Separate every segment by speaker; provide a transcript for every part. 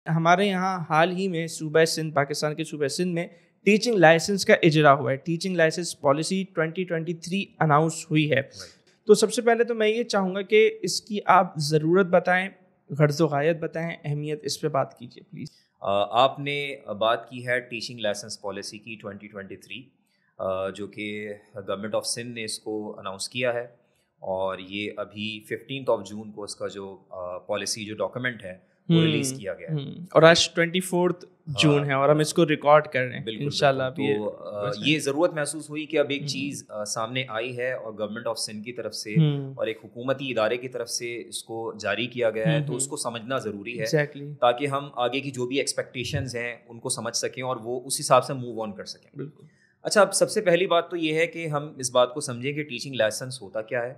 Speaker 1: ہمارے یہاں حال ہی میں صوبہ سندھ، پاکستان کے صوبہ سندھ میں ٹیچنگ لائسنس کا اجرا ہوا ہے. ٹیچنگ لائسنس پالیسی 2023 اناؤنس ہوئی ہے. تو سب سے پہلے تو میں یہ چاہوں گا کہ اس کی آپ ضرورت بتائیں، غرض و غایت بتائیں، اہمیت، اس پہ بات کیجیے پلیز.
Speaker 2: آپ نے بات کی ہے ٹیچنگ لائسنس پالیسی کی 2023، جو کہ گورنمنٹ آف سندھ نے اس کو اناؤنس کیا ہے، اور یہ ابھی 15 جون کو اس کا جو پالیسی جو ڈاکومنٹ ہے وہ ریلیز کیا گیا ہے،
Speaker 1: اور آج 24 جون ہے اور ہم اس کو ریکارڈ کر رہے ہیں انشاءاللہ.
Speaker 2: تو یہ ضرورت محسوس ہوئی کہ اب ایک چیز سامنے آئی ہے اور گورنمنٹ آف سندھ کی طرف سے اور ایک حکومتی ادارے کی طرف سے اس کو جاری کیا گیا ہے، تو اس کو سمجھنا ضروری ہے تاکہ ہم آگے کی جو بھی ایکسپیکٹیشنز ہیں ان کو سمجھ سکیں اور وہ اس حساب سے موو آن کر سکیں.
Speaker 1: بالکل.
Speaker 2: اچھا، اب سب سے پہلی بات تو یہ ہے کہ ہم اس بات کو سمجھیں کہ ٹیچنگ لائسنس ہوتا کیا ہے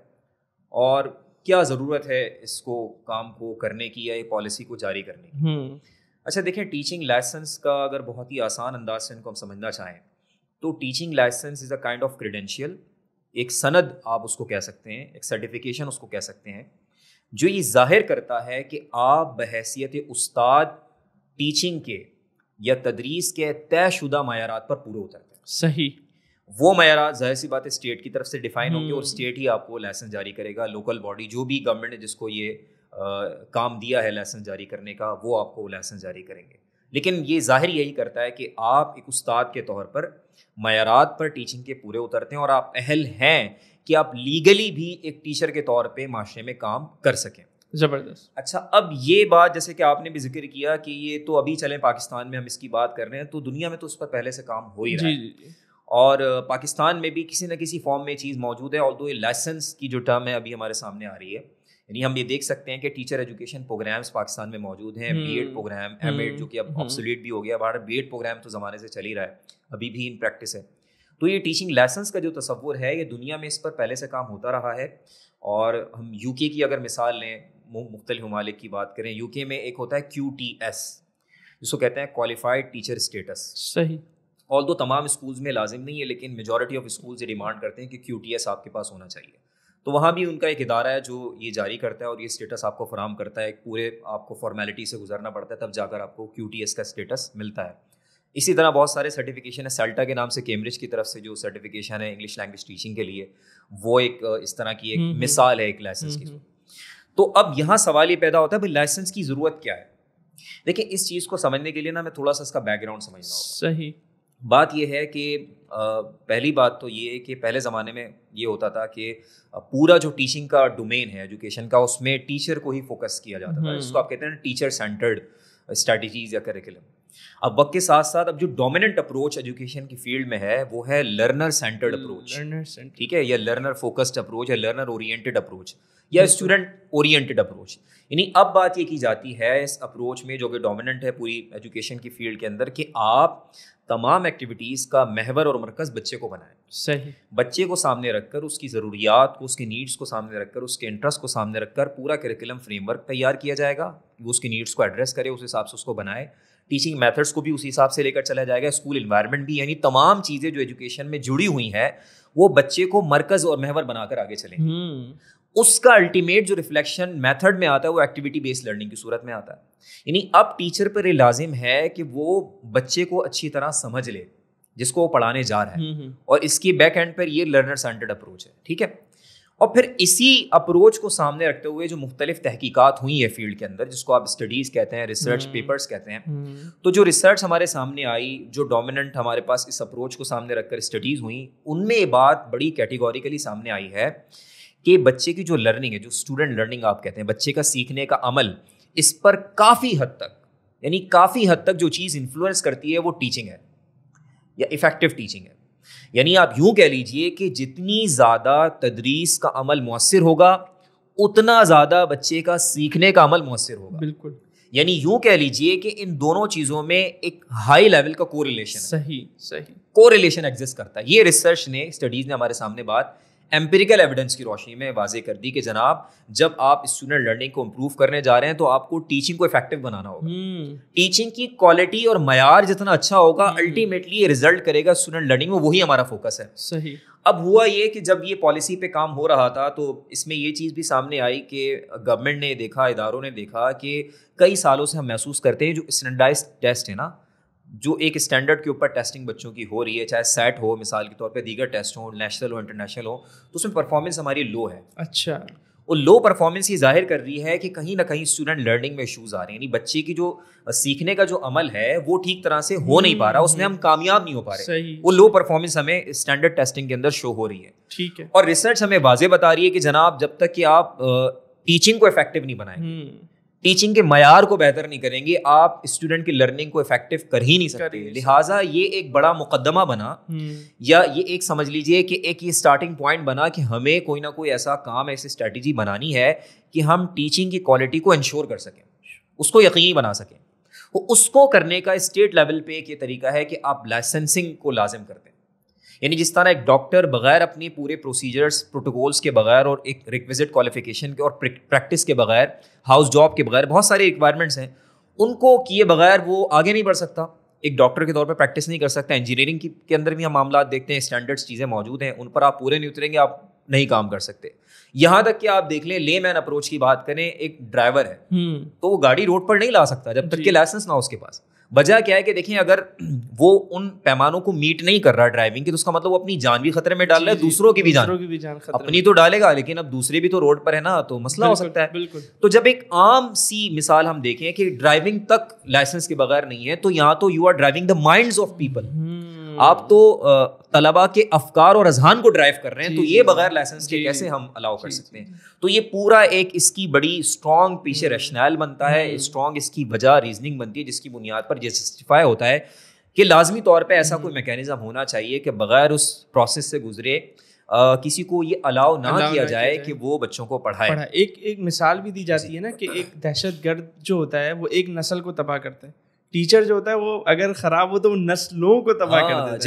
Speaker 2: اور کیا ضرورت ہے اس کو کام کو کرنے کی یا یہ پالیسی کو جاری کرنے کی. اچھا دیکھیں، ٹیچنگ لائسنس کا اگر بہت ہی آسان انداز سے ان کو ہم سمجھنا چاہیں تو teaching license is a kind of credential, ایک سند آپ اس کو کہہ سکتے ہیں، ایک سرٹیفکیشن اس کو کہہ سکتے ہیں، جو یہ ظاہر کرتا ہے کہ آپ بحیثیت استاد ٹیچنگ کے یا تدریس کے طے شدہ معیارات پر پورے اترتے ہیں.
Speaker 1: صحیح.
Speaker 2: وہ معیارات ظاہر سی بات ہے اسٹیٹ کی طرف سے ڈیفائن ہوں گے اور اسٹیٹ ہی آپ کو لائسنس جاری کرے گا. لوکل باڈی جو بھی گورنمنٹ نے جس کو یہ کام دیا ہے لائسنس جاری کرنے کا، وہ آپ کو لائسنس جاری کریں گے. لیکن یہ ظاہر یہی کرتا ہے کہ آپ ایک استاد کے طور پر معیارات پر ٹیچنگ کے پورے اترتے ہیں اور آپ اہل ہیں کہ آپ لیگلی بھی ایک ٹیچر کے طور پہ معاشرے میں کام کر سکیں.
Speaker 1: زبردست.
Speaker 2: اچھا، اب یہ بات جیسے کہ آپ نے بھی ذکر کیا کہ یہ تو ابھی چلیں پاکستان میں ہم اس کی بات کر رہے ہیں، تو دنیا میں تو اس پر پہلے سے کام ہو ہی رہا ہے. اور پاکستان میں بھی کسی نہ کسی فارم میں چیز موجود ہے. آلدو یہ لائسنس کی جو ٹرم ہے ابھی ہمارے سامنے آ رہی ہے، یعنی ہم یہ دیکھ سکتے ہیں کہ ٹیچر ایجوکیشن پروگرامس پاکستان میں موجود ہیں. B Ed program, M Ed جو کہ اب آبسولیٹ بھی ہو گیا، باہر بی ایڈ پروگرام تو زمانے سے چل ہی رہا ہے، ابھی بھی ان پریکٹس ہے. تو یہ ٹیچنگ لائسنس کا جو تصور ہے، یہ دنیا میں اس پر پہلے سے کام ہوتا رہا ہے. اور ہم یو کے کی اگر مثال لیں، مختلف ممالک کی بات کریں، یو کے میں ایک ہوتا ہے QTS، جس کو کہتے ہیں کوالیفائڈ ٹیچر اسٹیٹس.
Speaker 1: صحیح.
Speaker 2: آلدو تمام اسکولز میں لازم نہیں ہے، لیکن میجورٹی آف اسکولز یہ ڈیمانڈ کرتے ہیں کہ QTS آپ کے پاس ہونا چاہیے. تو وہاں بھی ان کا ایک ادارہ ہے جو یہ جاری کرتا ہے اور یہ اسٹیٹس آپ کو فراہم کرتا ہے. ایک پورے آپ کو فارمیلٹی سے گزرنا پڑتا ہے، تب جا کر آپ کو QTS کا اسٹیٹس ملتا ہے. اسی طرح بہت سارے سرٹیفکیشن ہے. سیلٹا کے نام سے کیمبرج کی طرف سے جو سرٹیفکیشن ہے انگلش لینگویج ٹیچنگ کے لیے، وہ ایک اس طرح کی ایک مثال ہے ایک لائسنس کی. تو اب یہاں سوال یہ پیدا ہوتا ہے بھائی لائسنس کی ضرورت کیا ہے. دیکھیں، اس چیز کو سمجھنے کے لیے نا میں تھوڑا سا اس کا بیک گراؤنڈ سمجھنا ہوگا.
Speaker 1: صحیح.
Speaker 2: بات یہ ہے کہ پہلی بات تو یہ ہے کہ پہلے زمانے میں یہ ہوتا تھا کہ پورا جو ٹیچنگ کا ڈومین ہے ایجوکیشن کا، اس میں ٹیچر کو ہی فوکس کیا جاتا تھا. اس کو آپ کہتے ہیں ٹیچر سینٹرڈ اسٹریٹجیز یا کریکولم. اب وقت کے ساتھ ساتھ اب جو ڈومیننٹ اپروچ ایجوکیشن کی فیلڈ میں ہے وہ ہے لرنر سینٹرڈ اپروچ. ٹھیک ہے، یا لرنر فوکسڈ اپروچ یا لرنر اورینٹڈ اپروچ یا اسٹوڈنٹ اورینٹڈ اپروچ. یعنی اب بات یہ کی جاتی ہے اس اپروچ میں جو کہ ڈومیننٹ ہے پوری ایجوکیشن کی فیلڈ کے اندر، کہ آپ تمام ایکٹیویٹیز کا محور اور مرکز بچے کو بنائیں.
Speaker 1: صحیح.
Speaker 2: بچے کو سامنے رکھ کر، اس کی ضروریات کو، اس کی نیڈس کو سامنے رکھ کر، اس کے انٹرسٹ کو سامنے رکھ کر پورا کریکولم فریم ورک تیار کیا جائے گا. وہ اس کی نیڈس کو ایڈریس کرے، اس حساب سے اس کو بنائے. ٹیچنگ میتھڈس کو بھی اسی حساب سے لے کر چلا جائے گا. اسکول انوائرمنٹ بھی، یعنی تمام چیزیں جو ایجوکیشن میں جڑی ہوئی ہیں وہ بچے کو مرکز اور محور بنا کر آگے چلیں گے. اس کا الٹیمیٹ جو ریفلیکشن میتھڈ میں آتا ہے وہ ایکٹیویٹی بیسڈ لرننگ کی صورت میں آتا ہے. یعنی اب ٹیچر پر یہ لازم ہے کہ وہ بچے کو اچھی طرح سمجھ لے جس کو وہ پڑھانے جا رہا ہے، اور اس کی بیک اینڈ پر یہ لرنر سینٹرڈ اپروچ ہے. ٹھیک ہے. اور پھر اسی اپروچ کو سامنے رکھتے ہوئے جو مختلف تحقیقات ہوئی ہیں فیلڈ کے اندر، جس کو آپ اسٹڈیز کہتے ہیں، ریسرچ پیپرز کہتے ہیں، تو جو ریسرچ ہمارے سامنے آئی، جو ڈومیننٹ ہمارے پاس اس اپروچ کو سامنے رکھ کر اسٹڈیز ہوئیں، ان میں یہ بات بڑی کیٹیگوریکلی سامنے آئی ہے کہ بچے کی جو لرننگ ہے، جو اسٹوڈنٹ لرننگ آپ کہتے ہیں، بچے کا سیکھنے کا عمل، اس پر کافی حد تک، یعنی کافی حد تک جو چیز انفلوئنس کرتی ہے وہ ٹیچنگ ہے یا افیکٹو ٹیچنگ ہے. یعنی آپ یوں کہہ لیجئے کہ جتنی زیادہ تدریس کا عمل مؤثر ہوگا اتنا زیادہ بچے کا سیکھنے کا عمل مؤثر ہوگا.
Speaker 1: بالکل.
Speaker 2: یعنی یوں کہہ لیجئے کہ ان دونوں چیزوں میں ایک ہائی لیول کا کوریلیشن ہے.
Speaker 1: صحیح.
Speaker 2: کوریلیشن ایگزسٹ کرتا ہے. یہ ریسرچ نے، اسٹڈیز نے ہمارے سامنے بات ایمپیریکل ایویڈنس کی روشنی میں واضح کر دی کہ جناب جب آپ اسٹوڈنٹ لرننگ کو امپروو کرنے جا رہے ہیں تو آپ کو ٹیچنگ کو افیکٹو بنانا ہوگا. ٹیچنگ کی کوالٹی اور معیار جتنا اچھا ہوگا الٹیمیٹلی یہ رزلٹ کرے گا اسٹوڈنٹ لرننگ میں, وہی ہمارا فوکس ہے.
Speaker 1: صحیح.
Speaker 2: اب ہوا یہ کہ جب یہ پالیسی پہ کام ہو رہا تھا تو اس میں یہ چیز بھی سامنے آئی کہ گورنمنٹ نے دیکھا, اداروں نے دیکھا کہ کئی سالوں سے ہم محسوس کرتے ہیں جو اسٹینڈرڈائز ٹیسٹ ہے نا, جو ایک اسٹینڈرڈ کے اوپر ٹیسٹنگ بچوں کی ہو رہی ہے, چاہے سیٹ ہو مثال کے طور پہ, دیگر ٹیسٹ ہوں, نیشنل ہو, انٹرنیشنل ہو, تو اس میں پرفارمنس ہماری لو ہے.
Speaker 1: اچھا.
Speaker 2: وہ لو پرفارمنس یہ ظاہر کر رہی ہے کہ کہیں نہ کہیں اسٹوڈنٹ لرننگ میں ایشوز آ رہے ہیں, یعنی بچے کی جو سیکھنے کا جو عمل ہے وہ ٹھیک طرح سے ہو نہیں پا رہا, اس میں ہم کامیاب نہیں ہو پا رہے. وہ لو پرفارمنس ہمیں اسٹینڈرڈ ٹیسٹنگ کے اندر شو ہو رہی ہے.
Speaker 1: ٹھیک ہے.
Speaker 2: اور ریسرچ ہمیں واضح بتا رہی ہے کہ جناب جب تک کہ آپ ٹیچنگ کو افیکٹو نہیں بنائیں, ٹیچنگ کے معیار کو بہتر نہیں کریں گے, آپ اسٹوڈنٹ کی لرننگ کو افیکٹو کر ہی نہیں سکتے. لہٰذا یہ ایک بڑا مقدمہ بنا, یا یہ ایک سمجھ لیجئے کہ ایک یہ اسٹارٹنگ پوائنٹ بنا کہ ہمیں کوئی نہ کوئی ایسا کام, ایسی اسٹریٹجی بنانی ہے کہ ہم ٹیچنگ کی کوالٹی کو انشور کر سکیں, اس کو یقینی بنا سکیں. اس کو کرنے کا اسٹیٹ لیول پہ ایک یہ طریقہ ہے کہ آپ لائسنسنگ کو لازم کرتے ہیں. یعنی جس طرح ایک ڈاکٹر بغیر اپنی پورے پروسیجرز پروٹوکولس کے بغیر اور ایک ریکویزٹ کوالیفیکیشن کے اور پریکٹس کے بغیر, ہاؤس جاب کے بغیر, بہت سارے ریکوائرمنٹس ہیں, ان کو کیے بغیر وہ آگے نہیں بڑھ سکتا, ایک ڈاکٹر کے طور پہ پریکٹس نہیں کر سکتا. انجینئرنگ کے اندر بھی ہم معاملات دیکھتے ہیں, اسٹینڈرڈس چیزیں موجود ہیں, ان پر آپ پورے نہیں اتریں گے, آپ نہیں کام کر سکتے. یہاں تک کہ آپ دیکھ لیں لے مین اپروچ کی بات کریں, ایک ڈرائیور ہے تو وہ گاڑی روڈ پر نہیں لا سکتا جب تک کہ لائسنس نہ ہو اس کے پاس. وجہ کیا ہے کہ دیکھیں اگر وہ ان پیمانوں کو میٹ نہیں کر رہا ڈرائیونگ کی تو اس کا مطلب وہ اپنی جان بھی خطرے میں ڈال رہا ہے, دوسروں کی بھی جان, اپنی تو ڈالے گا لیکن اب دوسرے بھی تو روڈ پر ہے نا, تو مسئلہ ہو سکتا ہے. تو جب ایک عام سی مثال ہم دیکھیں کہ ڈرائیونگ تک لائسنس کے بغیر نہیں ہے, تو یہاں تو you are driving the minds of people, آپ تو طلبا کے افکار اور اذہان کو ڈرائیو کر رہے ہیں, تو یہ بغیر لائسنس کے کیسے ہم الاؤ کر سکتے ہیں. تو یہ پورا ایک اس کی بڑی اسٹرانگ پیچھے ریشنل بنتا ہے, اسٹرانگ اس کی وجہ ریزننگ بنتی ہے, جس کی بنیاد پر یہ جسٹیفائی ہوتا ہے کہ لازمی طور پہ ایسا کوئی میکینزم ہونا چاہیے کہ بغیر اس پروسیس سے گزرے کسی کو یہ الاؤ نہ کیا جائے کہ وہ بچوں کو پڑھائے.
Speaker 1: ایک مثال بھی دی جاتی ہے نا کہ ایک دہشت گرد جو ہوتا ہے وہ ایک نسل کو تباہ کرتا ہے, ٹیچر جو ہوتا ہے وہ اگر خراب ہو تو وہ نسلوں کو تباہ کر دیتا ہے,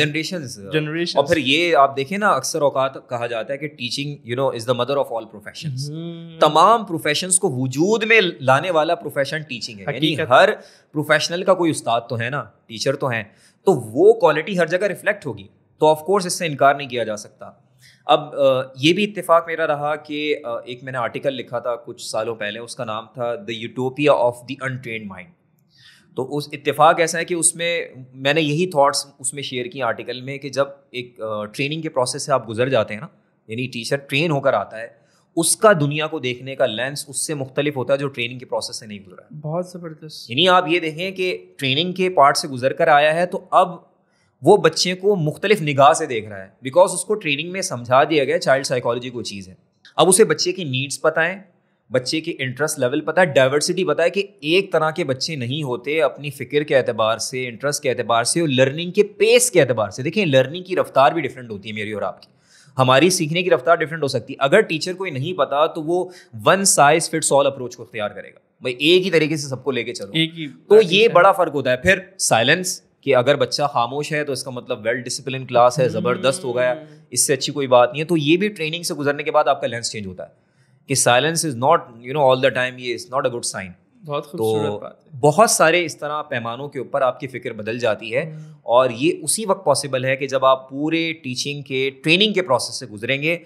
Speaker 2: جنریشن. اور پھر یہ آپ دیکھیں نا, اکثر اوقات کہا جاتا ہے کہ teaching is the mother of all professions. تمام پروفیشنز کو وجود میں لانے والا پروفیشن ٹیچنگ ہے. یعنی ہر پروفیشنل کا کوئی استاد تو ہے نا, ٹیچر تو ہیں, تو وہ کوالٹی ہر جگہ ریفلیکٹ ہوگی, تو آف کورس اس سے انکار نہیں کیا جا سکتا. اب یہ بھی اتفاق میرا رہا کہ ایک میں نے آرٹیکل لکھا تھا کچھ سالوں پہلے, اس کا نام تھا the utopia of the untrained mind. تو اس اتفاق ایسا ہے کہ اس میں نے یہی تھاٹس اس میں شیئر کی آرٹیکل میں کہ جب ایک ٹریننگ کے پروسیس سے آپ گزر جاتے ہیں نا, یعنی ٹیچر ٹرین ہو کر آتا ہے, اس کا دنیا کو دیکھنے کا لینس اس سے مختلف ہوتا ہے جو ٹریننگ کے پروسیس سے نہیں گزرا ہے.
Speaker 1: بہت زبردست.
Speaker 2: یعنی آپ یہ دیکھیں کہ ٹریننگ کے پارٹ سے گزر کر آیا ہے تو اب وہ بچے کو مختلف نگاہ سے دیکھ رہا ہے, بیکاز اس کو ٹریننگ میں سمجھا دیا گیا چائلڈ سائیکالوجی کو چیز ہے. اب اسے بچے کی نیڈس پتہ ہیں, بچے کے انٹرسٹ لیول پتہ ہے, ڈائیورسٹی پتہ ہے کہ ایک طرح کے بچے نہیں ہوتے اپنی فکر کے اعتبار سے, انٹرسٹ کے اعتبار سے, اور لرننگ کے پیس کے اعتبار سے. دیکھیں لرننگ کی رفتار بھی ڈفرینٹ ہوتی ہے میری اور آپ کی, ہماری سیکھنے کی رفتار ڈفرینٹ ہو سکتی ہے. اگر ٹیچر کو نہیں پتا تو وہ ون سائز فٹس آل اپروچ کو اختیار کرے گا, بھائی ایک ہی طریقے سے سب کو لے کے چلو, تو یہ بڑا فرق ہوتا ہے. پھر سائلنس, کہ اگر بچہ خاموش ہے تو اس کا مطلب ویل ڈسپلن کلاس ہے, زبردست ہو گیا, اس سے اچھی کوئی بات نہیں ہے. تو یہ بھی ٹریننگ سے گزرنے کے بعد آپ کا لینس چینج ہوتا ہے کہ silence is not all the time, یہ is not a good sign.
Speaker 1: بہت خوبصورت بات ہے.
Speaker 2: بہت سارے اس طرح پیمانوں کے اوپر آپ کی فکر بدل جاتی ہے, اور یہ اسی وقت پاسبل ہے کہ جب آپ پورے ٹیچنگ کے ٹریننگ کے پروسیس سے گزریں گے.